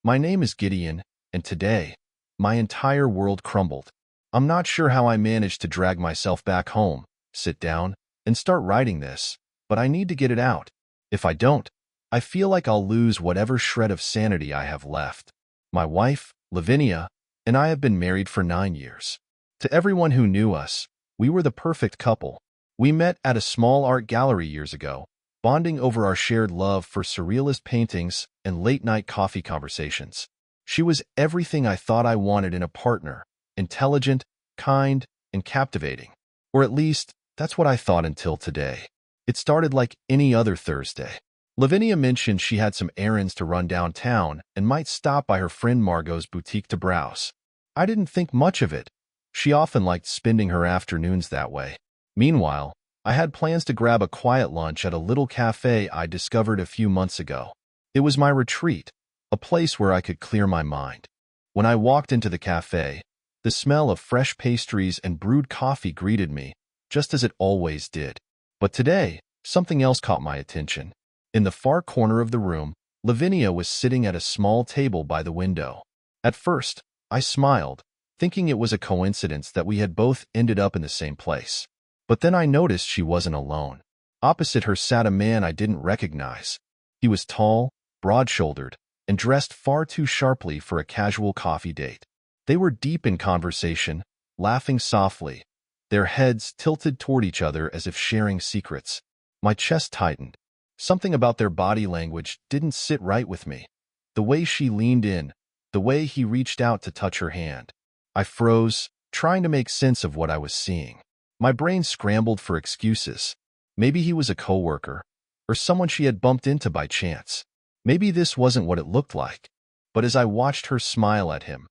My name is Gideon, and today, my entire world crumbled. I'm not sure how I managed to drag myself back home, sit down, and start writing this, but I need to get it out. If I don't, I feel like I'll lose whatever shred of sanity I have left. My wife, Lavinia, and I have been married for 9 years. To everyone who knew us, we were the perfect couple. We met at a small art gallery years ago, bonding over our shared love for surrealist paintings and late-night coffee conversations. She was everything I thought I wanted in a partner: intelligent, kind, and captivating. Or at least, that's what I thought until today. It started like any other Thursday. Lavinia mentioned she had some errands to run downtown and might stop by her friend Margot's boutique to browse. I didn't think much of it. She often liked spending her afternoons that way. Meanwhile, I had plans to grab a quiet lunch at a little cafe I discovered a few months ago. It was my retreat, a place where I could clear my mind. When I walked into the cafe, the smell of fresh pastries and brewed coffee greeted me, just as it always did. But today, something else caught my attention. In the far corner of the room, Lavinia was sitting at a small table by the window. At first, I smiled, thinking it was a coincidence that we had both ended up in the same place. But then I noticed she wasn't alone. Opposite her sat a man I didn't recognize. He was tall, broad-shouldered, and dressed far too sharply for a casual coffee date. They were deep in conversation, laughing softly, their heads tilted toward each other as if sharing secrets. My chest tightened. Something about their body language didn't sit right with me. The way she leaned in, the way he reached out to touch her hand. I froze, trying to make sense of what I was seeing. My brain scrambled for excuses. Maybe he was a coworker, or someone she had bumped into by chance. Maybe this wasn't what it looked like. But as I watched her smile at him,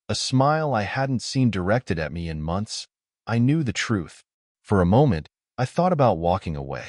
a smile I hadn't seen directed at me in months, I knew the truth. For a moment, I thought about walking away,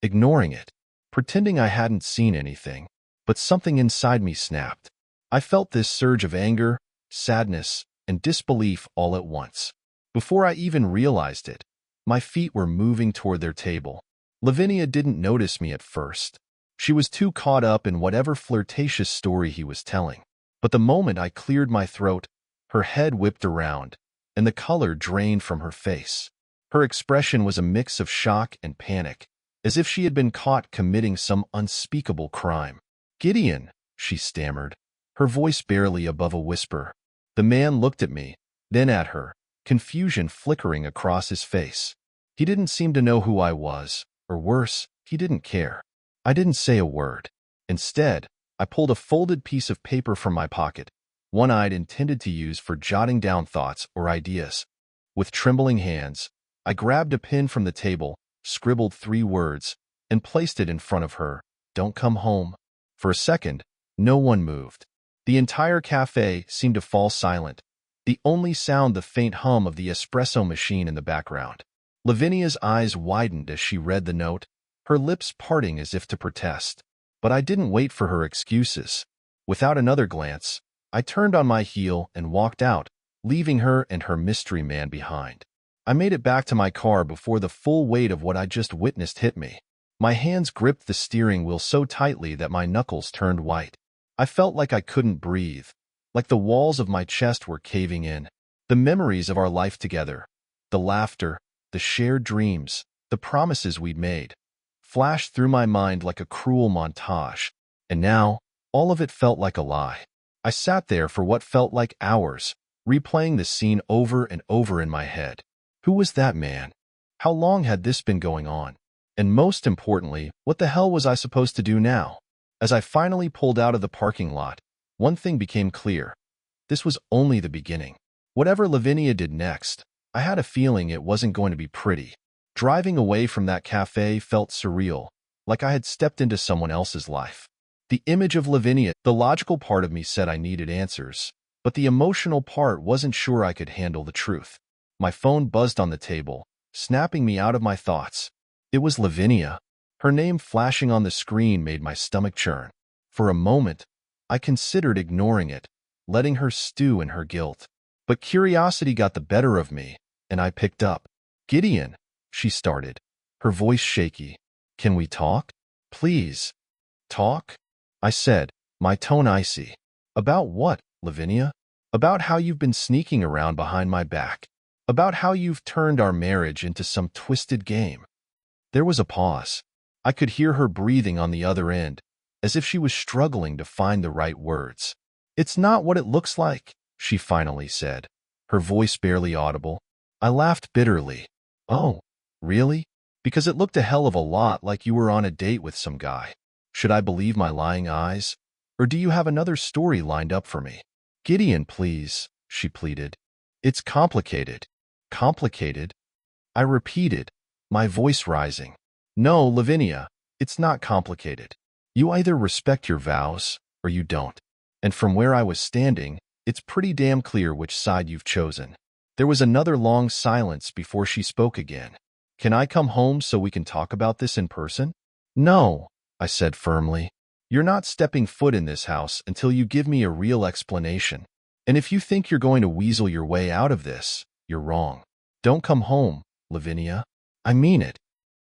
ignoring it, pretending I hadn't seen anything, but something inside me snapped. I felt this surge of anger, sadness, and disbelief all at once. Before I even realized it, my feet were moving toward their table. Lavinia didn't notice me at first. She was too caught up in whatever flirtatious story he was telling. But the moment I cleared my throat, her head whipped around, and the color drained from her face. Her expression was a mix of shock and panic, as if she had been caught committing some unspeakable crime. "Gideon," she stammered, her voice barely above a whisper. The man looked at me, then at her, confusion flickering across his face. He didn't seem to know who I was, or worse, he didn't care. I didn't say a word. Instead, I pulled a folded piece of paper from my pocket, one I'd intended to use for jotting down thoughts or ideas. With trembling hands, I grabbed a pen from the table, scribbled 3 words, and placed it in front of her: "Don't come home." For a second, no one moved. The entire cafe seemed to fall silent, the only sound the faint hum of the espresso machine in the background. Lavinia's eyes widened as she read the note, her lips parting as if to protest. But I didn't wait for her excuses. Without another glance, I turned on my heel and walked out, leaving her and her mystery man behind. I made it back to my car before the full weight of what I just witnessed hit me. My hands gripped the steering wheel so tightly that my knuckles turned white. I felt like I couldn't breathe, like the walls of my chest were caving in. The memories of our life together, the laughter, the shared dreams, the promises we'd made, flashed through my mind like a cruel montage. And now, all of it felt like a lie. I sat there for what felt like hours, replaying the scene over and over in my head. Who was that man? How long had this been going on? And most importantly, what the hell was I supposed to do now? As I finally pulled out of the parking lot, one thing became clear. This was only the beginning. Whatever Lavinia did next, I had a feeling it wasn't going to be pretty. Driving away from that cafe felt surreal, like I had stepped into someone else's life. The image of Lavinia, the logical part of me said I needed answers, but the emotional part wasn't sure I could handle the truth. My phone buzzed on the table, snapping me out of my thoughts. It was Lavinia. Her name flashing on the screen made my stomach churn. For a moment, I considered ignoring it, letting her stew in her guilt. But curiosity got the better of me, and I picked up. "Gideon," she started, her voice shaky. "Can we talk? Please." "Talk?" I said, my tone icy. About what, Lavinia? About how you've been sneaking around behind my back. About how you've turned our marriage into some twisted game. There was a pause. I could hear her breathing on the other end, as if she was struggling to find the right words. It's not what it looks like, she finally said, her voice barely audible. I laughed bitterly. Oh, really? Because it looked a hell of a lot like you were on a date with some guy. Should I believe my lying eyes? Or do you have another story lined up for me? Gideon, please, she pleaded. It's complicated. Complicated? I repeated, my voice rising. No, Lavinia, it's not complicated. You either respect your vows, or you don't. And from where I was standing, it's pretty damn clear which side you've chosen. There was another long silence before she spoke again. Can I come home so we can talk about this in person? No, I said firmly. You're not stepping foot in this house until you give me a real explanation. And if you think you're going to weasel your way out of this, you're wrong. Don't come home, Lavinia. I mean it.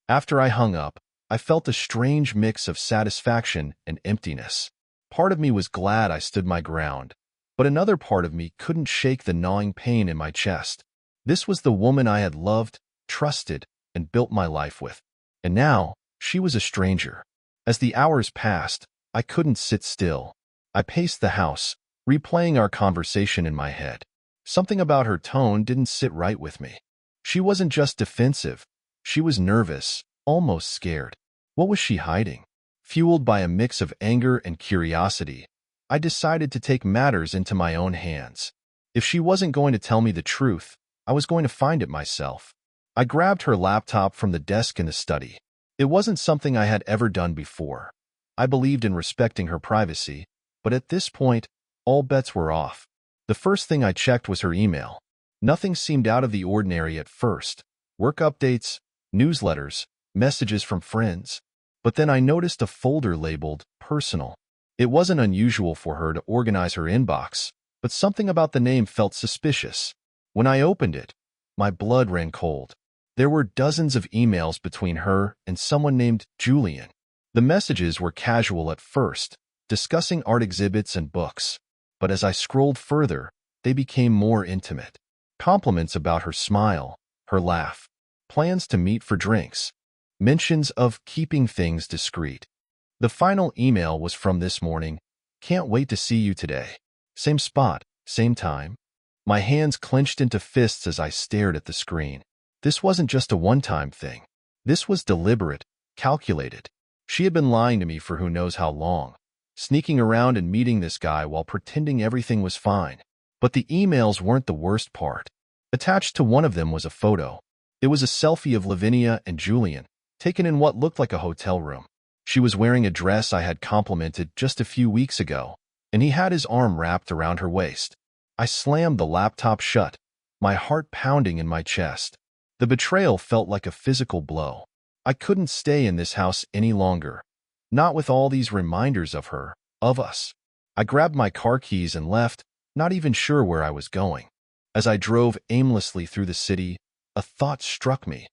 After I hung up, I felt a strange mix of satisfaction and emptiness. Part of me was glad I stood my ground, but another part of me couldn't shake the gnawing pain in my chest. This was the woman I had loved, trusted, and built my life with. And now, she was a stranger. As the hours passed, I couldn't sit still. I paced the house, replaying our conversation in my head. Something about her tone didn't sit right with me. She wasn't just defensive. She was nervous, almost scared. What was she hiding? Fueled by a mix of anger and curiosity, I decided to take matters into my own hands. If she wasn't going to tell me the truth, I was going to find it myself. I grabbed her laptop from the desk in the study. It wasn't something I had ever done before. I believed in respecting her privacy, but at this point, all bets were off. The first thing I checked was her email. Nothing seemed out of the ordinary at first. Work updates, newsletters, messages from friends. But then I noticed a folder labeled Personal. It wasn't unusual for her to organize her inbox, but something about the name felt suspicious. When I opened it, my blood ran cold. There were dozens of emails between her and someone named Julian. The messages were casual at first, discussing art exhibits and books. But as I scrolled further, they became more intimate. Compliments about her smile, her laugh, plans to meet for drinks, mentions of keeping things discreet. The final email was from this morning. Can't wait to see you today. Same spot, same time. My hands clenched into fists as I stared at the screen. This wasn't just a one-time thing. This was deliberate, calculated. She had been lying to me for who knows how long, sneaking around and meeting this guy while pretending everything was fine. But the emails weren't the worst part. Attached to one of them was a photo. It was a selfie of Lavinia and Julian, taken in what looked like a hotel room. She was wearing a dress I had complimented just a few weeks ago, and he had his arm wrapped around her waist. I slammed the laptop shut, my heart pounding in my chest. The betrayal felt like a physical blow. I couldn't stay in this house any longer, not with all these reminders of her, of us. I grabbed my car keys and left, not even sure where I was going. As I drove aimlessly through the city, a thought struck me.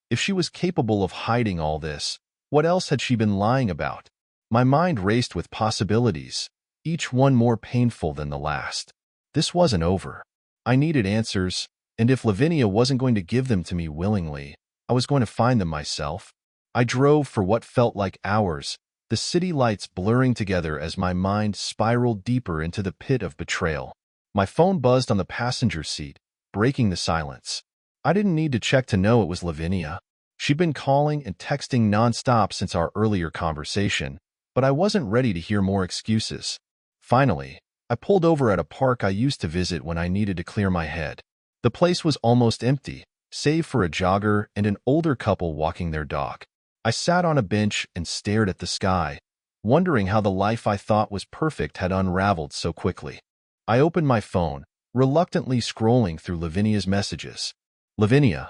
If she was capable of hiding all this, what else had she been lying about? My mind raced with possibilities, each one more painful than the last. This wasn't over. I needed answers, and if Lavinia wasn't going to give them to me willingly, I was going to find them myself. I drove for what felt like hours, the city lights blurring together as my mind spiraled deeper into the pit of betrayal. My phone buzzed on the passenger seat, breaking the silence. I didn't need to check to know it was Lavinia. She'd been calling and texting nonstop since our earlier conversation, but I wasn't ready to hear more excuses. Finally, I pulled over at a park I used to visit when I needed to clear my head. The place was almost empty, save for a jogger and an older couple walking their dog. I sat on a bench and stared at the sky, wondering how the life I thought was perfect had unraveled so quickly. I opened my phone, reluctantly scrolling through Lavinia's messages. Lavinia,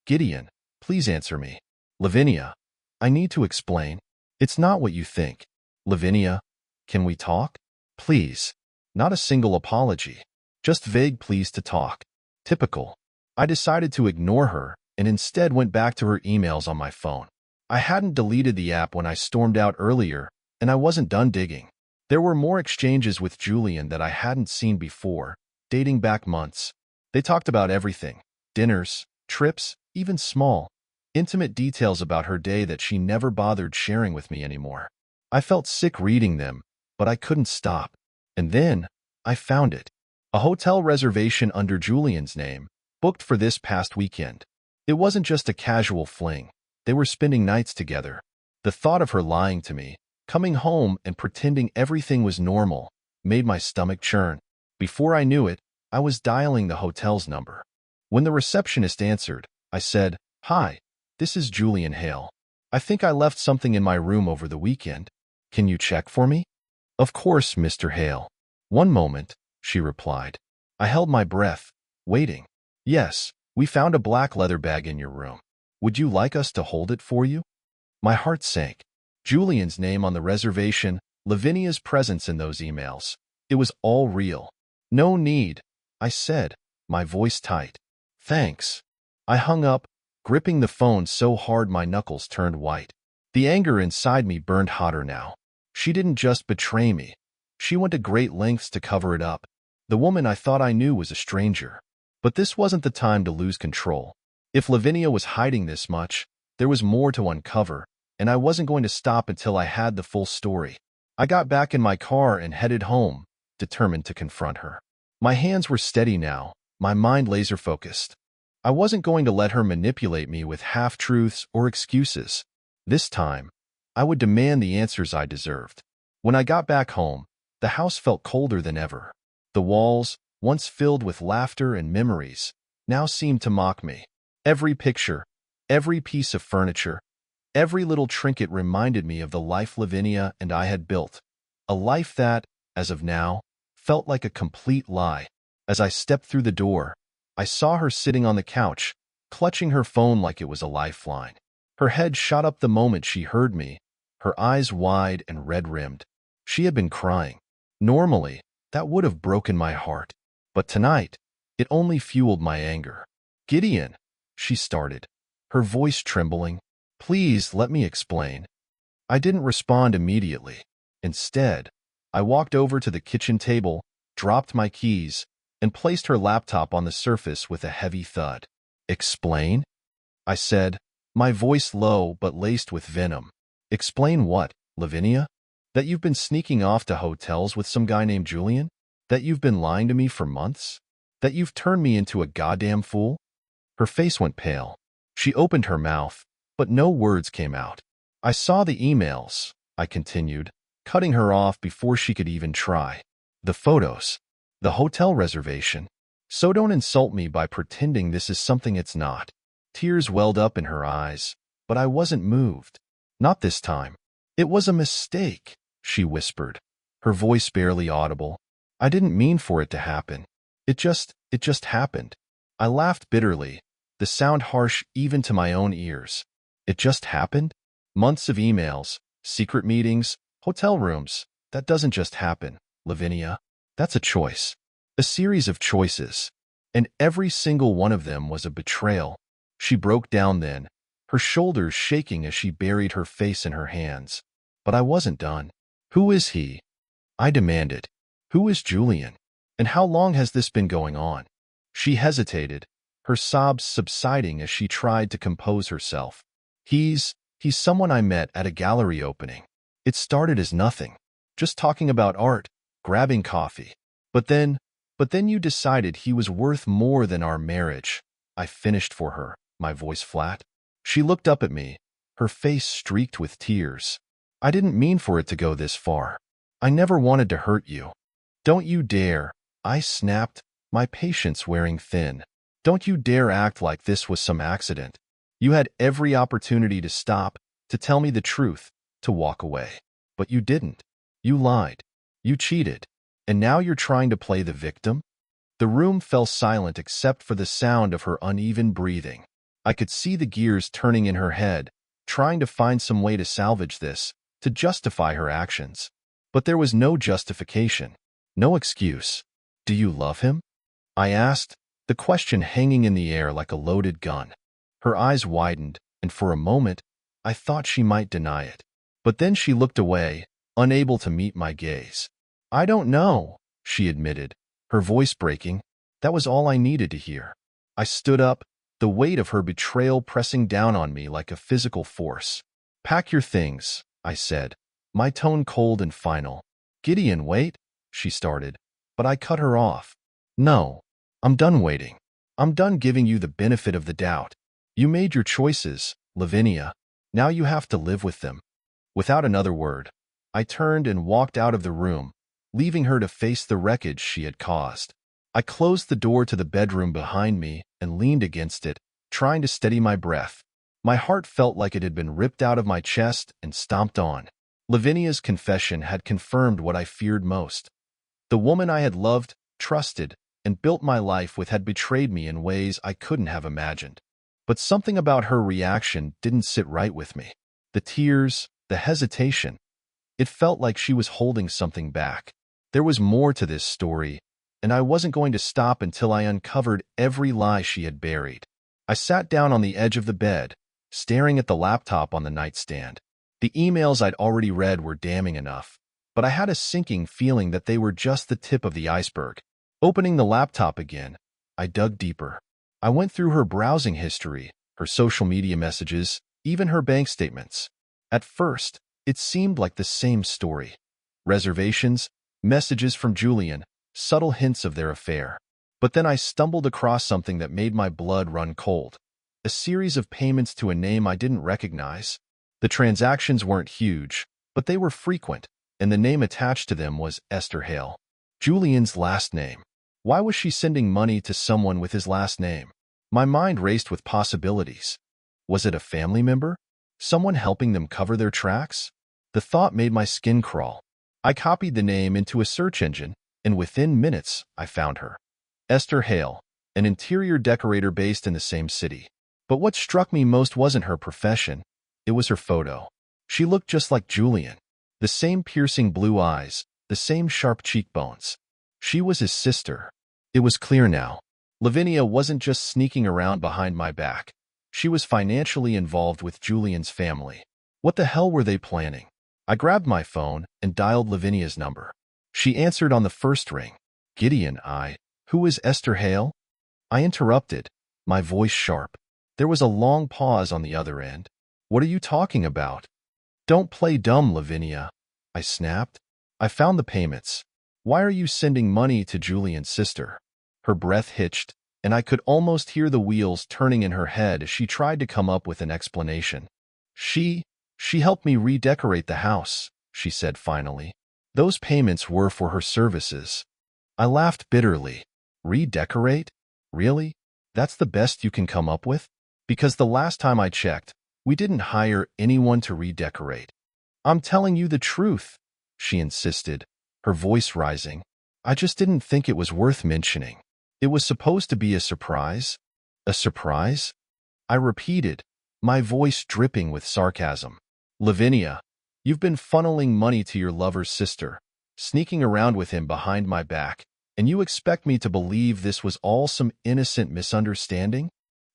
Gideon, please answer me. Lavinia, I need to explain. It's not what you think. Lavinia, can we talk? Please. Not a single apology. Just vague pleas to talk. Typical. I decided to ignore her and instead went back to her emails on my phone. I hadn't deleted the app when I stormed out earlier, and I wasn't done digging. There were more exchanges with Julian that I hadn't seen before, dating back months. They talked about everything: dinners, trips, even small, intimate details about her day that she never bothered sharing with me anymore. I felt sick reading them, but I couldn't stop. And then, I found it. A hotel reservation under Julian's name, booked for this past weekend. It wasn't just a casual fling. They were spending nights together. The thought of her lying to me, coming home and pretending everything was normal, made my stomach churn. Before I knew it, I was dialing the hotel's number. When the receptionist answered, I said, "Hi, this is Julian Hale. I think I left something in my room over the weekend. Can you check for me?" "Of course, Mr. Hale." "One moment," she replied. I held my breath, waiting. "Yes, we found a black leather bag in your room. Would you like us to hold it for you?" My heart sank. Julian's name on the reservation, Lavinia's presence in those emails. It was all real. "No need," I said, my voice tight. "Thanks." I hung up, gripping the phone so hard my knuckles turned white. The anger inside me burned hotter now. She didn't just betray me. She went to great lengths to cover it up. The woman I thought I knew was a stranger. But this wasn't the time to lose control. If Lavinia was hiding this much, there was more to uncover, and I wasn't going to stop until I had the full story. I got back in my car and headed home, determined to confront her. My hands were steady now, my mind laser-focused. I wasn't going to let her manipulate me with half-truths or excuses. This time, I would demand the answers I deserved. When I got back home, the house felt colder than ever. The walls, once filled with laughter and memories, now seemed to mock me. Every picture, every piece of furniture, every little trinket reminded me of the life Lavinia and I had built. A life that, as of now, felt like a complete lie. As I stepped through the door, I saw her sitting on the couch, clutching her phone like it was a lifeline. Her head shot up the moment she heard me, her eyes wide and red-rimmed. She had been crying. Normally, that would have broken my heart. But tonight, it only fueled my anger. "Gideon," she started, her voice trembling. "Please let me explain." I didn't respond immediately. Instead, I walked over to the kitchen table, dropped my keys, and placed her laptop on the surface with a heavy thud. "Explain?" I said, my voice low but laced with venom. "Explain what, Lavinia? That you've been sneaking off to hotels with some guy named Julian? That you've been lying to me for months? That you've turned me into a goddamn fool?" Her face went pale. She opened her mouth, but no words came out. "I saw the emails," I continued, cutting her off before she could even try. "The photos. The hotel reservation. So don't insult me by pretending this is something it's not." Tears welled up in her eyes, but I wasn't moved. Not this time. "It was a mistake," she whispered, her voice barely audible. "I didn't mean for it to happen. It just happened." I laughed bitterly, the sound harsh even to my own ears. It just happened? Months of emails, secret meetings, hotel rooms. That doesn't just happen, Lavinia. That's a choice. A series of choices. And every single one of them was a betrayal. She broke down then, her shoulders shaking as she buried her face in her hands. But I wasn't done. "Who is he?" I demanded. "Who is Julian? And how long has this been going on?" She hesitated, her sobs subsiding as she tried to compose herself. He's someone I met at a gallery opening. It started as nothing, just talking about art, grabbing coffee. But then you decided he was worth more than our marriage." I finished for her, my voice flat. She looked up at me, her face streaked with tears. "I didn't mean for it to go this far. I never wanted to hurt you." "Don't you dare," I snapped, my patience wearing thin. "Don't you dare act like this was some accident. You had every opportunity to stop, to tell me the truth, to walk away. But you didn't. You lied. You cheated. And now you're trying to play the victim?" The room fell silent except for the sound of her uneven breathing. I could see the gears turning in her head, trying to find some way to salvage this, to justify her actions. But there was no justification, no excuse. "Do you love him?" I asked, the question hanging in the air like a loaded gun. Her eyes widened, and for a moment, I thought she might deny it. But then she looked away, unable to meet my gaze. "I don't know," she admitted, her voice breaking. That was all I needed to hear. I stood up, the weight of her betrayal pressing down on me like a physical force. "Pack your things," I said, my tone cold and final. "Gideon, wait," she started, but I cut her off. "No, I'm done waiting. I'm done giving you the benefit of the doubt. You made your choices, Lavinia. Now you have to live with them." Without another word, I turned and walked out of the room, leaving her to face the wreckage she had caused. I closed the door to the bedroom behind me and leaned against it, trying to steady my breath. My heart felt like it had been ripped out of my chest and stomped on. Lavinia's confession had confirmed what I feared most. The woman I had loved, trusted, and built my life with had betrayed me in ways I couldn't have imagined. But something about her reaction didn't sit right with me. The tears, the hesitation. It felt like she was holding something back. There was more to this story, and I wasn't going to stop until I uncovered every lie she had buried. I sat down on the edge of the bed, staring at the laptop on the nightstand. The emails I'd already read were damning enough, but I had a sinking feeling that they were just the tip of the iceberg. Opening the laptop again, I dug deeper. I went through her browsing history, her social media messages, even her bank statements. At first, it seemed like the same story. Reservations, messages from Julian, subtle hints of their affair. But then I stumbled across something that made my blood run cold. A series of payments to a name I didn't recognize. The transactions weren't huge, but they were frequent, and the name attached to them was Esther Hale. Julian's last name. Why was she sending money to someone with his last name? My mind raced with possibilities. Was it a family member? Someone helping them cover their tracks? The thought made my skin crawl. I copied the name into a search engine, and within minutes, I found her. Esther Hale, an interior decorator based in the same city. But what struck me most wasn't her profession. It was her photo. She looked just like Julian. The same piercing blue eyes, the same sharp cheekbones. She was his sister. It was clear now. Lavinia wasn't just sneaking around behind my back. She was financially involved with Julian's family. What the hell were they planning? I grabbed my phone and dialed Lavinia's number. She answered on the first ring. "Gideon, who is Esther Hale?" I interrupted, my voice sharp. There was a long pause on the other end. "What are you talking about?" "Don't play dumb, Lavinia," I snapped. "I found the payments. Why are you sending money to Julian's sister?" Her breath hitched, and I could almost hear the wheels turning in her head as she tried to come up with an explanation. She helped me redecorate the house," she said finally. "Those payments were for her services." I laughed bitterly. "Redecorate? Really? That's the best you can come up with? Because the last time I checked, we didn't hire anyone to redecorate." "I'm telling you the truth," she insisted, her voice rising. "I just didn't think it was worth mentioning. It was supposed to be a surprise." "A surprise?" I repeated, my voice dripping with sarcasm. "Lavinia, you've been funneling money to your lover's sister, sneaking around with him behind my back, and you expect me to believe this was all some innocent misunderstanding?"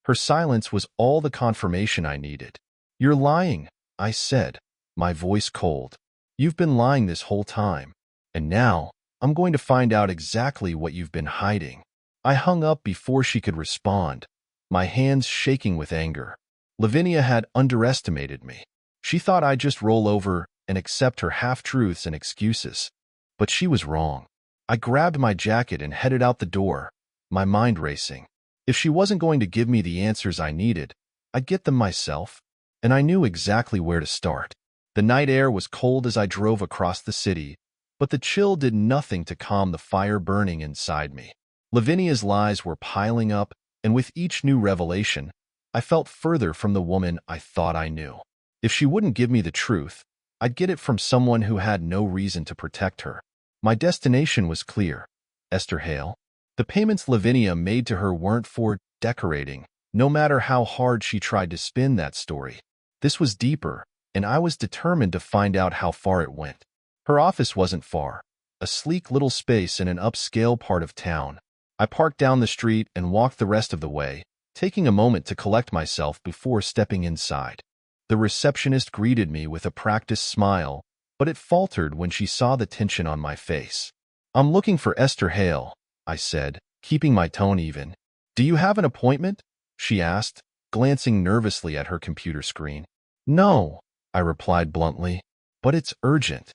Her silence was all the confirmation I needed. "You're lying," I said, my voice cold. "You've been lying this whole time, and now I'm going to find out exactly what you've been hiding." I hung up before she could respond, my hands shaking with anger. Lavinia had underestimated me. She thought I'd just roll over and accept her half-truths and excuses. But she was wrong. I grabbed my jacket and headed out the door, my mind racing. If she wasn't going to give me the answers I needed, I'd get them myself, and I knew exactly where to start. The night air was cold as I drove across the city, but the chill did nothing to calm the fire burning inside me. Lavinia's lies were piling up, and with each new revelation, I felt further from the woman I thought I knew. If she wouldn't give me the truth, I'd get it from someone who had no reason to protect her. My destination was clear. Esther Hale. The payments Lavinia made to her weren't for decorating, no matter how hard she tried to spin that story. This was deeper, and I was determined to find out how far it went. Her office wasn't far, a sleek little space in an upscale part of town. I parked down the street and walked the rest of the way, taking a moment to collect myself before stepping inside. The receptionist greeted me with a practiced smile, but it faltered when she saw the tension on my face. "I'm looking for Esther Hale," I said, keeping my tone even. "Do you have an appointment?" she asked, glancing nervously at her computer screen. "No," I replied bluntly, "but it's urgent."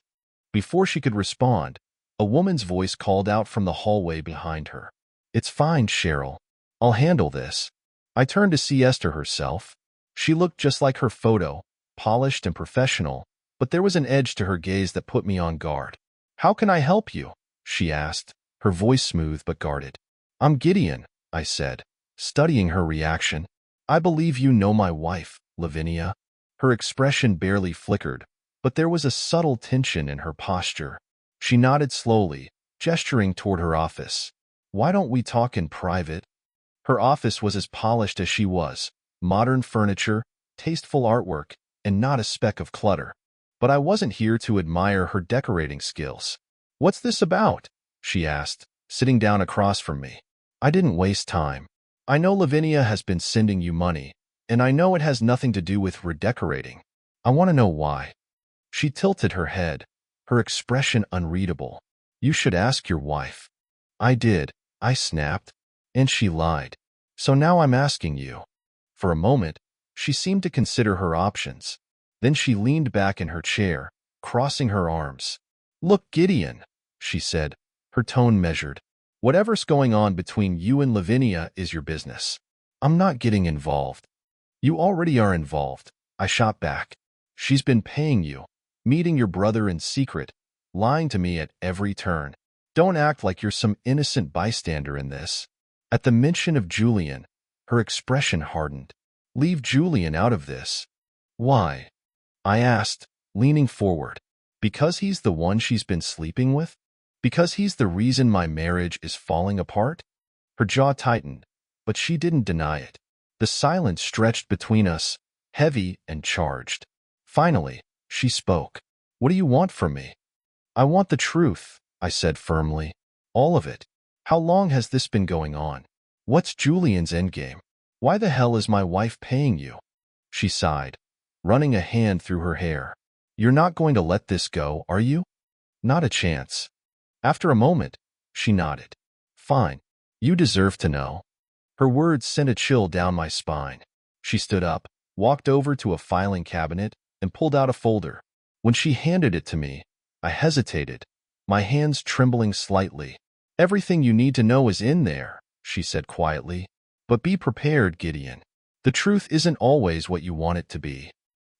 Before she could respond, a woman's voice called out from the hallway behind her. "It's fine, Cheryl. I'll handle this." I turned to see Esther herself. She looked just like her photo, polished and professional, but there was an edge to her gaze that put me on guard. "How can I help you?" she asked, her voice smooth but guarded. "I'm Gideon," I said, studying her reaction. "I believe you know my wife, Lavinia." Her expression barely flickered, but there was a subtle tension in her posture. She nodded slowly, gesturing toward her office. "Why don't we talk in private?" Her office was as polished as she was, modern furniture, tasteful artwork, and not a speck of clutter. But I wasn't here to admire her decorating skills. "What's this about?" she asked, sitting down across from me. I didn't waste time. "I know Lavinia has been sending you money, and I know it has nothing to do with redecorating. I want to know why." She tilted her head, her expression unreadable. "You should ask your wife." "I did," I snapped, "and she lied. So now I'm asking you." For a moment, she seemed to consider her options. Then she leaned back in her chair, crossing her arms. "Look, Gideon," she said, her tone measured. "Whatever's going on between you and Lavinia is your business. I'm not getting involved." "You already are involved," I shot back. "She's been paying you, meeting your brother in secret, lying to me at every turn. Don't act like you're some innocent bystander in this." At the mention of Julian, her expression hardened. "Leave Julian out of this." "Why?" I asked, leaning forward. "Because he's the one she's been sleeping with? Because he's the reason my marriage is falling apart?" Her jaw tightened, but she didn't deny it. The silence stretched between us, heavy and charged. Finally, she spoke. "What do you want from me?" "I want the truth," I said firmly. "All of it. How long has this been going on? What's Julian's endgame? Why the hell is my wife paying you?" She sighed, running a hand through her hair. "You're not going to let this go, are you?" "Not a chance." After a moment, she nodded. "Fine. You deserve to know." Her words sent a chill down my spine. She stood up, walked over to a filing cabinet, and pulled out a folder. When she handed it to me, I hesitated, my hands trembling slightly. "Everything you need to know is in there," she said quietly. "But be prepared, Gideon. The truth isn't always what you want it to be."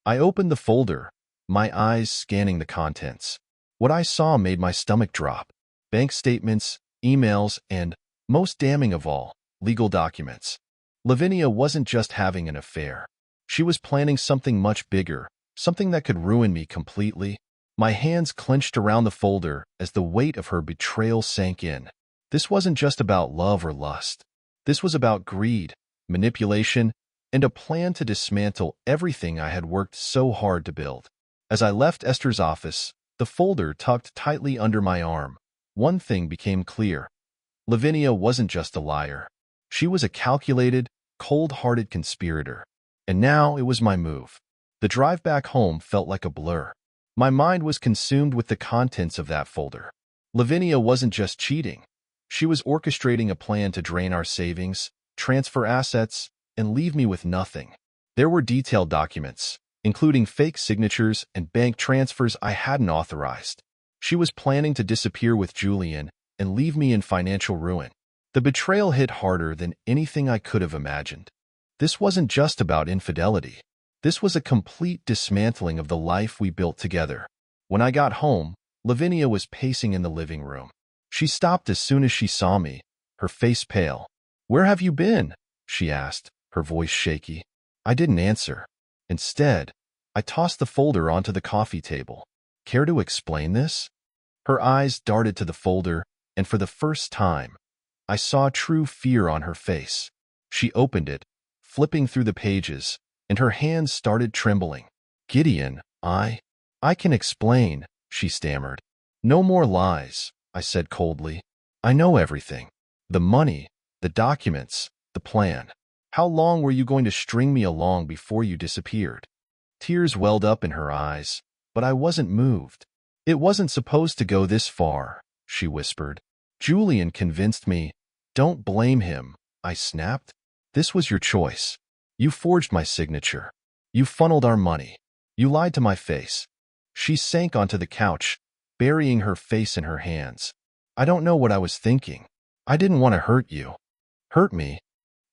I opened the folder, my eyes scanning the contents. What I saw made my stomach drop. Bank statements, emails, and, most damning of all, legal documents. Lavinia wasn't just having an affair. She was planning something much bigger, something that could ruin me completely. My hands clenched around the folder as the weight of her betrayal sank in. This wasn't just about love or lust. This was about greed, manipulation, and a plan to dismantle everything I had worked so hard to build. As I left Esther's office, the folder tucked tightly under my arm, one thing became clear. Lavinia wasn't just a liar. She was a calculated, cold-hearted conspirator. And now it was my move. The drive back home felt like a blur. My mind was consumed with the contents of that folder. Lavinia wasn't just cheating. She was orchestrating a plan to drain our savings, transfer assets, and leave me with nothing. There were detailed documents, including fake signatures and bank transfers I hadn't authorized. She was planning to disappear with Julian and leave me in financial ruin. The betrayal hit harder than anything I could have imagined. This wasn't just about infidelity. This was a complete dismantling of the life we built together. When I got home, Lavinia was pacing in the living room. She stopped as soon as she saw me, her face pale. "Where have you been?" she asked, her voice shaky. I didn't answer. Instead, I tossed the folder onto the coffee table. "Care to explain this?" Her eyes darted to the folder, and for the first time, I saw true fear on her face. She opened it, flipping through the pages, and her hands started trembling. "Gideon, I can explain," she stammered. "No more lies," I said coldly. "I know everything. The money, the documents, the plan. How long were you going to string me along before you disappeared?" Tears welled up in her eyes, but I wasn't moved. It wasn't supposed to go this far, she whispered. Julian convinced me. Don't blame him, I snapped. This was your choice. You forged my signature. You funneled our money. You lied to my face. She sank onto the couch, burying her face in her hands. I don't know what I was thinking. I didn't want to hurt you. Hurt me?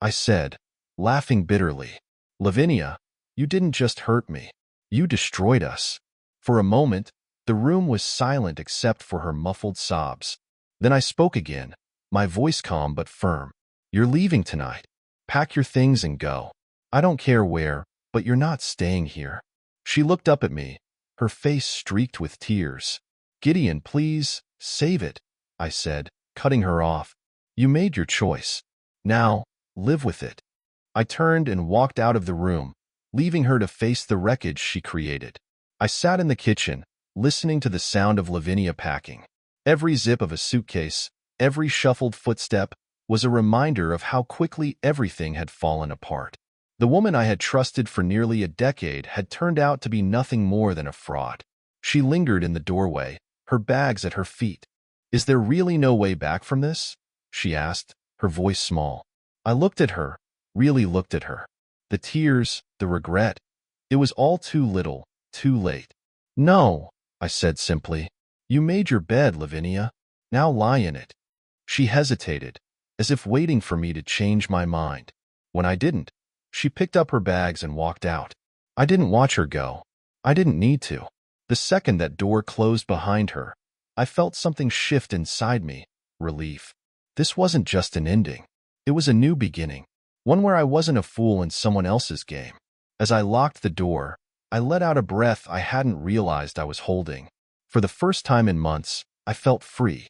I said, laughing bitterly. Lavinia, you didn't just hurt me. You destroyed us. For a moment, the room was silent except for her muffled sobs. Then I spoke again, my voice calm but firm. You're leaving tonight. Pack your things and go. I don't care where, but you're not staying here. She looked up at me, her face streaked with tears. Gideon, please, save it, I said, cutting her off. You made your choice. Now, live with it. I turned and walked out of the room, leaving her to face the wreckage she created. I sat in the kitchen, listening to the sound of Lavinia packing. Every zip of a suitcase, every shuffled footstep, was a reminder of how quickly everything had fallen apart. The woman I had trusted for nearly a decade had turned out to be nothing more than a fraud. She lingered in the doorway, her bags at her feet. Is there really no way back from this? She asked, her voice small. I looked at her, really looked at her. The tears, the regret. It was all too little, too late. No, I said simply. You made your bed, Lavinia. Now lie in it. She hesitated, as if waiting for me to change my mind. When I didn't, she picked up her bags and walked out. I didn't watch her go. I didn't need to. The second that door closed behind her, I felt something shift inside me, relief. This wasn't just an ending. It was a new beginning, one where I wasn't a fool in someone else's game. As I locked the door, I let out a breath I hadn't realized I was holding. For the first time in months, I felt free.